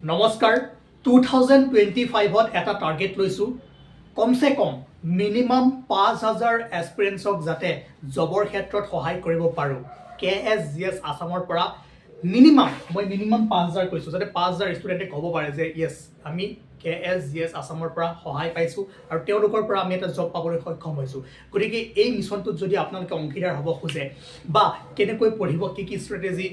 নমস্কাৰ 2025ত এটা টাৰ্গেট লৈছোঁ কমসে কম মিনিমাম 5000 এসপিৰেন্টছক যাতে জবৰ ক্ষেত্ৰত সহায় কৰিব পাৰোঁ KSGS আসামৰ পৰা মিনিমাম 5000 কৈছোঁ যাতে 5000 ষ্টুডেণ্টে ক'ব পাৰে যে ইয়েছ আমি KSGS আসামৰ পৰা সহায় পাইছোঁ আৰু তেওঁলোকৰ পৰা আমি এটা জব পাবলৈ সক্ষম হৈছোঁ গতিকে এই মিছনটোত যদি আপোনালোকে অংশীদাৰ হ'ব খোজে বা কেনেকৈ পঢ়িব কি ষ্ট্ৰেটেজি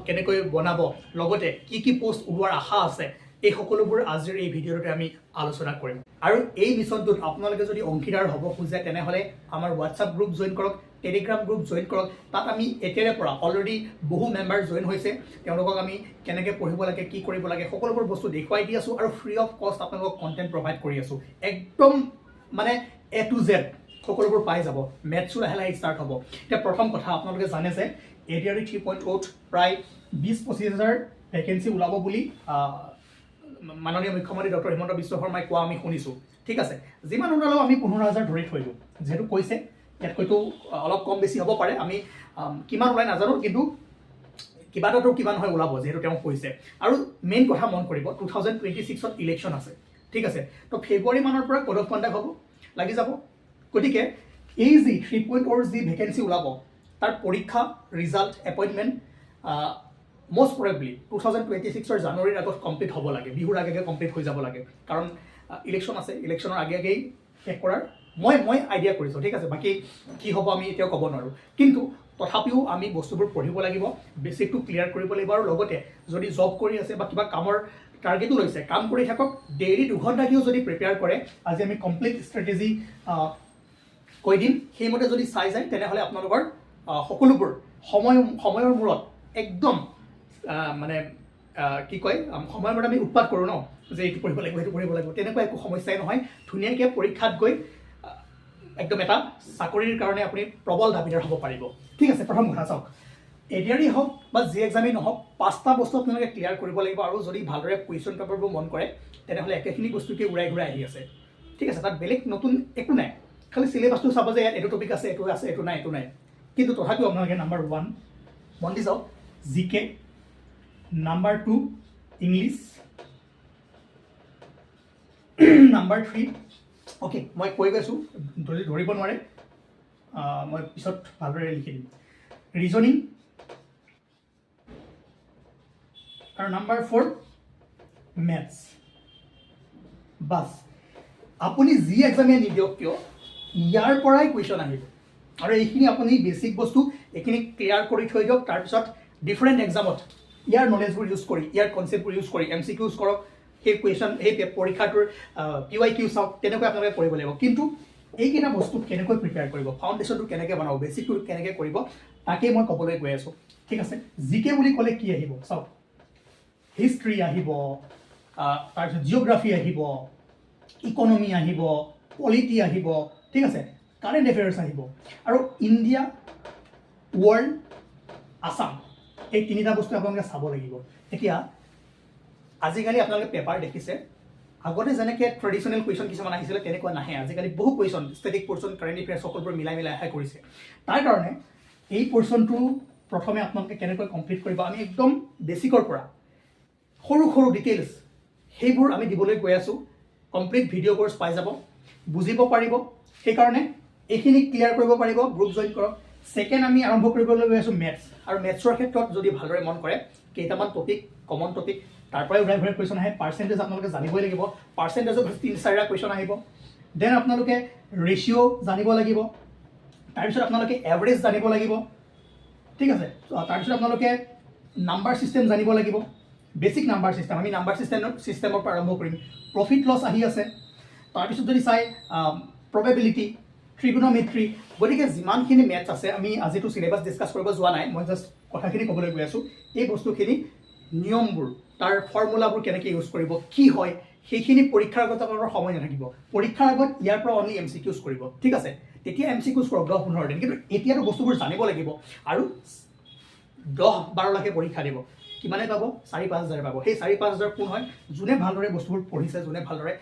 কেনেকৈ বনাব লগতে কি পোষ্ট ওলোৱাৰ আশা আছে এই সকলোবোৰ আজিৰ এই ভিডিঅ'টোতে আমি আলোচনা কৰিম আৰু এই মিছনটোত আপোনালোকে যদি অংশীদাৰ হ'ব খোজে তেনেহ'লে আমাৰ হোৱাটছআপ গ্ৰুপ জইন কৰক টেলিগ্ৰাম গ্ৰুপ জইন কৰক তাত আমি এতিয়াৰে পৰা অলৰেডি বহু মেম্বাৰ জইন হৈছে তেওঁলোকক আমি কেনেকৈ পঢ়িব লাগে কি কৰিব লাগে সকলোবোৰ বস্তু দেখুৱাই দি আছোঁ আৰু ফ্ৰী অফ কষ্ট আপোনালোকক কণ্টেণ্ট প্ৰভাইড কৰি আছোঁ একদম মানে A to Z সকলোবোৰ পাই যাব মেথছো লাহে লাহে ষ্টাৰ্ট হ'ব এতিয়া প্ৰথম কথা আপোনালোকে জানে যে ADRE 3.0 প্ৰায় 20-25,000 ভেকেঞ্চি ওলাব বুলি মাননীয় মুখ্যমন্ত্ৰী ডক্টৰ হিমন্ত বিশ্ব শৰ্মাই কোৱা আমি শুনিছোঁ ঠিক আছে যিমান ওলালেও আমি 15,000 ধৰি থৈ দিওঁ যেহেতু কৈছে ইয়াতকৈতো অলপ কম বেছি হ'ব পাৰে আমি কিমান ওলাই নাজানো কিন্তু কিবা এটাতো কিমান হয় ওলাব যেহেতু তেওঁ কৈছে আৰু মেইন কথা মন কৰিব 2026ত ইলেকশ্যন আছে ঠিক আছে তো ফেব্ৰুৱাৰী মানৰ পৰা কোড অফ কণ্ডাক্ট হ'ব লাগি যাব গতিকে এই যি 3.0 যি ভেকেঞ্চি ওলাব তাৰ পৰীক্ষা ৰিজাল্ট এপইণ্টমেণ্ট most probably 2026 জানুৱাৰীৰ আগত কমপ্লিট হ'ব লাগে বিহুৰ আগে কমপ্লিট হৈ যাব লাগে কাৰণ ইলেকশ্যন আছে ইলেকশ্যনৰ আগেই শেষ কৰাৰ মই আইডিয়া কৰিছোঁ ঠিক আছে বাকী কি হ'ব আমি এতিয়াও ক'ব নোৱাৰোঁ কিন্তু তথাপিও আমি বস্তুবোৰ পঢ়িব লাগিব বেচিকটো ক্লিয়াৰ কৰিব লাগিব আৰু লগতে যদি জব কৰি আছে বা কিবা কামৰ টাৰ্গেটো লৈছে কাম কৰি থাকক ডেইলি 2 ঘণ্টাকেও যদি প্ৰিপেয়াৰ কৰে আজি আমি কমপ্লিট ষ্ট্ৰেটেজি কৈ দিম সেইমতে যদি চাই যায় তেনেহ'লে আপোনালোকৰ সকলোবোৰ সময়ৰ মূৰত একদম মানে কি কয় সময়মতে আমি উৎপাত কৰোঁ ন যে এইটো পঢ়িব লাগিব সেইটো পঢ়িব লাগিব তেনেকুৱা একো সমস্যাই নহয় ধুনীয়াকৈ পৰীক্ষাত গৈ একদম এটা চাকৰিৰ কাৰণে আপুনি প্ৰবল দাবীদাৰ হ'ব পাৰিব ঠিক আছে প্ৰথম কথা চাওক ADRE হওক বা যি এক্সামেই নহওক 5টা বস্তু আপোনালোকে ক্লিয়াৰ কৰিব লাগিব আৰু যদি ভালদৰে কুৱেশ্যন পেপাৰবোৰ মন কৰে তেনেহ'লে একেখিনি বস্তুকে উৰাই ঘূৰাই আহি আছে ঠিক আছে তাত বেলেগ নতুন একো নাই খালি চিলেবাছটো চাব যে ইয়াত এইটো টপিক আছে এইটো নাই কিন্তু তথাপিও আপোনালোকে নাম্বাৰ 1 মন দি যাওক GK number 2 English number 3 okay মই কৈ গৈছোঁ যদি ধৰিব নোৱাৰে মই পিছত ভালদৰে লিখি দিম ৰিজনিং আৰু নাম্বাৰ 4 মেথছ বাছ আপুনি যি এক্সামে নিদিয়ক কিয় ইয়াৰ পৰাই কুৱেশ্যন আহিব আৰু এইখিনি আপুনি বেছিক বস্তু এইখিনি ক্লিয়াৰ কৰি থৈ দিয়ক তাৰপিছত ডিফাৰেণ্ট এক্সামত ইয়াৰ নলেজবোৰ ইউজ কৰি ইয়াৰ কনচেপ্টবোৰ ইউজ কৰি MCQs কৰক সেই কুৱেশ্যন সেই পৰীক্ষাটোৰ PYQ চাওক তেনেকৈ আপোনালোকে কৰিব লাগিব কিন্তু এইকেইটা বস্তু কেনেকৈ প্ৰিপেয়াৰ কৰিব ফাউণ্ডেশ্যনটো কেনেকৈ বনাব বেছিকটো কেনেকৈ কৰিব তাকেই মই ক'বলৈ গৈ আছোঁ ঠিক আছে GK বুলি ক'লে কি আহিব চাওক হিষ্ট্ৰী আহিব তাৰপিছত জিঅ'গ্ৰাফী আহিব ইকনমি আহিব পলিটি আহিব ঠিক আছে কাৰেণ্ট এফেয়াৰ্ছ আহিব আৰু ইণ্ডিয়া ৱৰ্ল্ড আছাম এই তিনিটা বস্তু আপোনালোকে চাব লাগিব এতিয়া আজিকালি আপোনালোকে পেপাৰ দেখিছে আগতে যেনেকৈ ট্ৰেডিশ্যনেল কুৱেশ্যন কিছুমান আহিছিলে তেনেকুৱা নাহে আজিকালি বহু question static portion current affairs সকলোবোৰ মিলাই আশা কৰিছে তাৰ কাৰণে এই পৰ্চনটো প্ৰথমে আপোনালোকে কেনেকৈ কমপ্লিট কৰিব আমি একদম বেছিকৰ পৰা সৰু ডিটেইলছ সেইবোৰ আমি দিবলৈ গৈ আছোঁ কমপ্লিট ভিডিঅ' কোৰ্চ পাই যাব বুজিব পাৰিব সেইকাৰণে এইখিনি ক্লিয়াৰ কৰিব পাৰিব গ্ৰুপ জইন কৰক ছেকেণ্ড আমি আৰম্ভ কৰিবলৈ গৈ আছোঁ মেথছ আৰু মেথছৰ ক্ষেত্ৰত যদি ভালদৰে মন কৰে কেইটামান টপিক কমন টপিক তাৰ পৰাই উৰাই ঘূৰাই কুৱেশ্যন আহে পাৰ্চেণ্টেজ আপোনালোকে জানিবই লাগিব পাৰ্চেণ্টেজত 3-4টা কুৱেশ্যন আহিব দেন আপোনালোকে ৰেচিঅ' জানিব লাগিব তাৰপিছত আপোনালোকে এভাৰেজ জানিব লাগিব ঠিক আছে তাৰপিছত আপোনালোকে নাম্বাৰ ছিষ্টেম জানিব লাগিব বেছিক নাম্বাৰ ছিষ্টেম আমি নাম্বাৰ ছিষ্টেমৰ পৰা আৰম্ভ কৰিম প্ৰফিট লছ আহি আছে তাৰপিছত যদি চাই প্ৰবেবিলিটি ট্ৰিগোনমেট্ৰি গতিকে যিমানখিনি মেথছ আছে আমি আজিতো চিলেবাছ ডিছকাছ কৰিব যোৱা নাই মই জাষ্ট কথাখিনি ক'বলৈ গৈ আছোঁ এই বস্তুখিনি নিয়মবোৰ তাৰ ফৰ্মুলাবোৰ কেনেকৈ ইউজ কৰিব কি হয় সেইখিনি পৰীক্ষাৰ আগত আপোনালোকৰ সময় নাথাকিব পৰীক্ষাৰ আগত ইয়াৰ পৰা অনলি MCQs কৰিব ঠিক আছে তেতিয়া MCQs কৰক 10-15 দিন কিন্তু এতিয়াতো বস্তুবোৰ জানিব লাগিব আৰু 10-12 লাখে পৰীক্ষা দিব কিমানে পাব 4-5 হাজাৰ পাব সেই 4-5 হাজাৰ কোন হয় যোনে ভালদৰে বস্তুবোৰ পঢ়িছে যোনে ভালদৰে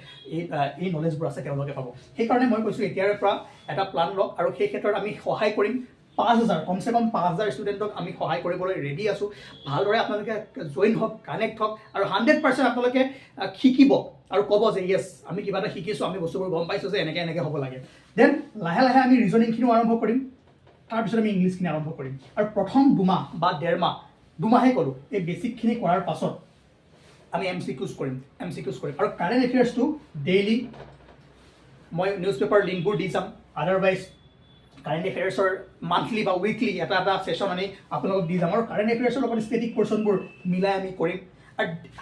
এই নলেজবোৰ আছে তেওঁলোকে পাব সেইকাৰণে মই কৈছোঁ এতিয়াৰ পৰা এটা প্লান লওক আৰু সেই ক্ষেত্ৰত আমি সহায় কৰিম 5000 কমচে কম 5000 ষ্টুডেণ্টক আমি সহায় কৰিবলৈ ৰেডি আছোঁ। ভালদৰে আপোনালোকে জইন হওক, কানেক্ট হওক আৰু 100% আপোনালোকে শিকিব আৰু ক'ব যে য়েছ আমি কিবা এটা শিকিছোঁ, আমি বস্তুবোৰ গম পাইছোঁ যে এনেকৈ এনেকৈ হ'ব লাগে। দেন লাহে লাহে আমি ৰিজনিংখিনিও আৰম্ভ কৰিম, তাৰপিছত আমি ইংলিছখিনি আৰম্ভ কৰিম। আৰু প্ৰথম 2 মাহ বা 1.5 মাহ, 2 মাহে ক'লোঁ, এই বেছিকখিনি কৰাৰ পাছত আমি MCQs কৰিম আৰু কাৰেণ্ট এফেয়াৰ্ছটো ডেইলি মই নিউজ পেপাৰ লিংকবোৰ দি যাম। আদাৰৱাইজ কাৰেণ্ট এফেয়াৰ্ছৰ মান্থলি বা উইকলি এটা এটা ছেশ্যন আমি আপোনালোকক দি যাম আৰু কাৰেণ্ট এফেয়াৰ্ছৰ লগত ষ্টেটিক পৰ্চনবোৰ মিলাই আমি কৰিম।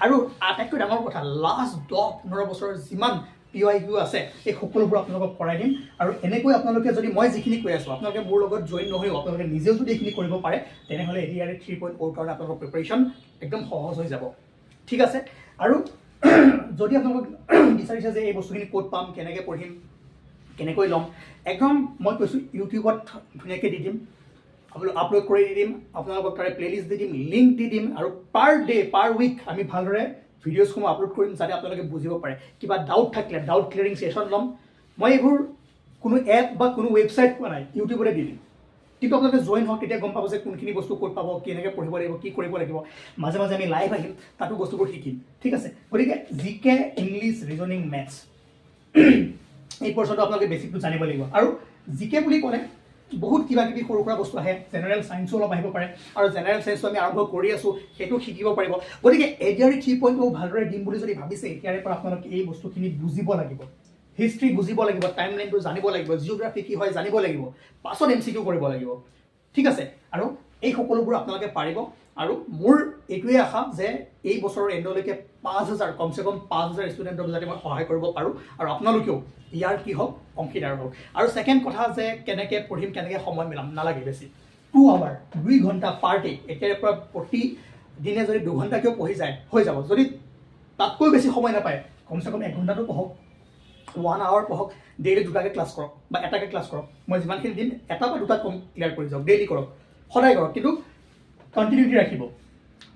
আৰু আটাইতকৈ ডাঙৰ কথা, লাষ্ট 10-15 বছৰৰ যিমান PYQ আছে এই সকলোবোৰ আপোনালোকক কৰাই দিম। আৰু এনেকৈ আপোনালোকে যদি মই যিখিনি কৈ আছোঁ আপোনালোকে মোৰ লগত জইন নহয়ও আপোনালোকে নিজেও যদি এইখিনি কৰিব পাৰে তেনেহ'লে ADR 3.0 কাৰণে আপোনালোকৰ প্ৰিপাৰেশ্যন একদম সহজ হৈ যাব। ঠিক আছে। আৰু যদি আপোনালোক বিচাৰিছে যে এই বস্তুখিনি ক'ত পাম, কেনেকৈ পঢ়িম, কেনেকৈ ল'ম, একদম মই কৈছোঁ ইউটিউবত ধুনীয়াকৈ দি দিম, আপলোড কৰি দি দিম, আপোনালোকক তাৰে প্লেলিষ্ট দি দিম, লিংক দি দিম আৰু পাৰ ডে পাৰ উইক আমি ভালদৰে ভিডিঅ'ছসমূহ আপলোড কৰিম যাতে আপোনালোকে বুজিব পাৰে। কিবা ডাউট থাকিলে ডাউট ক্লিয়াৰিং ছেশ্যন ল'ম। মই এইবোৰ কোনো এপ বা কোনো ৱেবছাইট পোৱা নাই, ইউটিউবতে দি দিম। কিন্তু আপোনালোকে জইন হওক, তেতিয়া গম পাব যে কোনখিনি বস্তু ক'ত পাব, কেনেকৈ পঢ়িব লাগিব, কি কৰিব লাগিব। মাজে মাজে আমি লাইভ আহিম, তাতো বস্তুবোৰ শিকিম। ঠিক আছে। গতিকে GK, ইংলিছ, ৰিজনিং, মেথছ এই পৰ্চনটো আপোনালোকে বেছিকটো জানিব লাগিব। আৰু GK বুলি ক'লে বহুত কিবা কিবি সৰু সুৰা বস্তু আহে, জেনেৰেল ছায়েন্সো অলপ আহিব পাৰে আৰু জেনেৰেল ছায়েন্সটো আমি আৰম্ভ কৰি আছোঁ, সেইটো শিকিব পাৰিব। গতিকে ADR 3.0 ভালদৰে দিম বুলি যদি ভাবিছে এতিয়াৰে পৰা আপোনালোকে এই বস্তুখিনি বুজিব লাগিব, হিষ্ট্ৰী বুজিব লাগিব, টাইম লাইনটো জানিব লাগিব, জিঅ'গ্ৰাফি কি হয় জানিব লাগিব, পাছত MCQ কৰিব লাগিব। ঠিক আছে। আৰু এই সকলোবোৰ আপোনালোকে পাৰিব। আৰু মোৰ এইটোৱে আশা যে এই বছৰৰ এণ্ডলৈকে 5000 কমচে কম 5000 ষ্টুডেণ্টক যাতে মই সহায় কৰিব পাৰোঁ আৰু আপোনালোকেও ইয়াৰ কি হওক অংশীদাৰ হওক। আৰু ছেকেণ্ড কথা যে কেনেকৈ পঢ়িম, কেনেকৈ সময় মিলাম, নালাগে বেছি, 2 আৱাৰ 2 ঘণ্টা পাৰ ডে। এতিয়াৰে পৰা প্ৰতিদিনে যদি 2 ঘণ্টাকৈও পঢ়ি যায় হৈ যাব। যদি তাতকৈ বেছি সময় নাপায় কমচে কম 1 ঘণ্টাটো পঢ়ক, 1 আৱাৰ পঢ়ক, ডেইলি 2টাকৈ ক্লাছ কৰক বা 1টাকৈ ক্লাছ কৰক। মই যিমানখিনি দিন 1টা বা 2টা ক্লিয়াৰ কৰি যাওক, ডেইলি কৰক, সদায় কৰক, কিন্তু কণ্টিনিউটি ৰাখিব।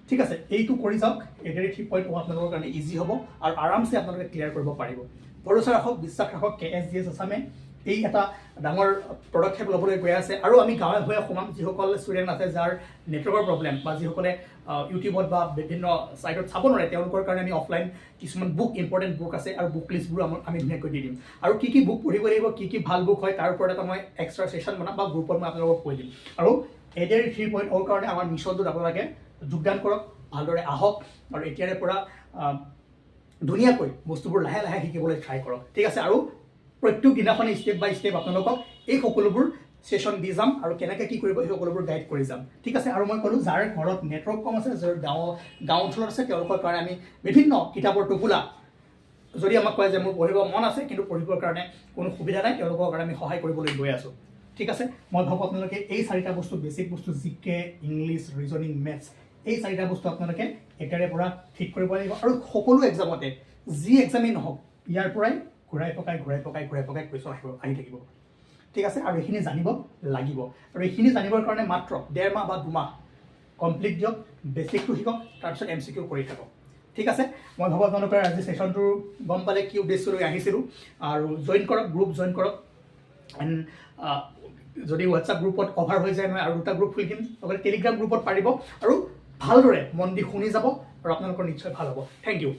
ঠিক আছে। এইটো কৰি যাওক, ADR 3.0 আপোনালোকৰ কাৰণে ইজি হ'ব আৰু আৰামছে আপোনালোকে ক্লিয়াৰ কৰিব পাৰিব। ভৰসা ৰাখক, বিশ্বাস ৰাখক, KSGS আছামে এই এটা ডাঙৰ পদক্ষেপ ল'বলৈ গৈ আছে। আৰু আমি গাঁৱে ভূঞে সোমাম, যিসকল ষ্টুডেণ্ট আছে যাৰ নেটৱৰ্কৰ প্ৰব্লেম বা যিসকলে ইউটিউবত বা বিভিন্ন ছাইটত চাব নোৱাৰে তেওঁলোকৰ কাৰণে আমি অফলাইন কিছুমান বুক, ইম্পৰ্টেণ্ট বুক আছে আৰু বুক লিষ্টবোৰ আমি ধুনীয়াকৈ দি দিম। আৰু কি কি বুক পঢ়িব লাগিব, কি ভাল বুক হয় তাৰ ওপৰত এটা মই এক্সট্ৰা ছেশ্যন বনাম বা গ্ৰুপত মই আপোনালোকক কৈ দিম। আৰু ADR 3.0 কাৰণে আমাৰ মিছনটোত আপোনালোকে যোগদান কৰক, ভালদৰে আহক আৰু এতিয়াৰে পৰা ধুনীয়াকৈ বস্তুবোৰ লাহে লাহে শিকিবলৈ ট্ৰাই কৰক। ঠিক আছে। আৰু প্ৰত্যেক দিনাখনে ষ্টেপ বাই ষ্টেপ আপোনালোকক এই সকলোবোৰ ছেশ্যন দি যাম আৰু কেনেকৈ কি কৰিব সেই সকলোবোৰ গাইড কৰি যাম। ঠিক আছে। আৰু মই ক'লোঁ যাৰ ঘৰত নেটৱৰ্ক কম আছে, যাৰ গাঁও অঞ্চলত আছে, তেওঁলোকৰ কাৰণে আমি বিভিন্ন কিতাপৰ টোপোলা, যদি আমাক কয় যে মোৰ পঢ়িব মন আছে কিন্তু পঢ়িবৰ কাৰণে কোনো সুবিধা নাই, তেওঁলোকৰ কাৰণে আমি সহায় কৰিবলৈ গৈ আছোঁ। ঠিক আছে। মই ভাবোঁ আপোনালোকে এই 4টা বস্তু, বেছিক বস্তু GK, ইংলিছ, ৰিজনিং, মেথছ, এই 4টা বস্তু আপোনালোকে এতিয়াৰে পৰা ঠিক কৰিব লাগিব। আৰু সকলো এক্সামতে যি এক্সামেই নহওক ইয়াৰ পৰাই ঘূৰাই পকাই কুৱেশ্যন আহি থাকিব। ঠিক আছে। আৰু এইখিনি জানিব লাগিব। আৰু এইখিনি জানিবৰ কাৰণে মাত্ৰ 1.5 মাহ বা 2 মাহ কমপ্লিট দিয়ক, বেছিকটো শিকক, তাৰপিছত MCQ কৰি থাকক। ঠিক আছে। মই ভাবোঁ আপোনালোকৰ আজি ছেশ্যনটো গম পালে কি উদ্দেশ্য লৈ আহিছিলোঁ। আৰু জইন কৰক, গ্ৰুপ জইন কৰক। এণ্ড যদি হোৱাটছআপ গ্ৰুপত কভাৰ হৈ যায় মই আৰু 2টা গ্ৰুপ খুলি দিম, লগতে টেলিগ্ৰাম গ্ৰুপত পাৰিব। আৰু ভালদৰে মন দি শুনি যাব আৰু আপোনালোকৰ নিশ্চয় ভাল হ'ব। Thank U.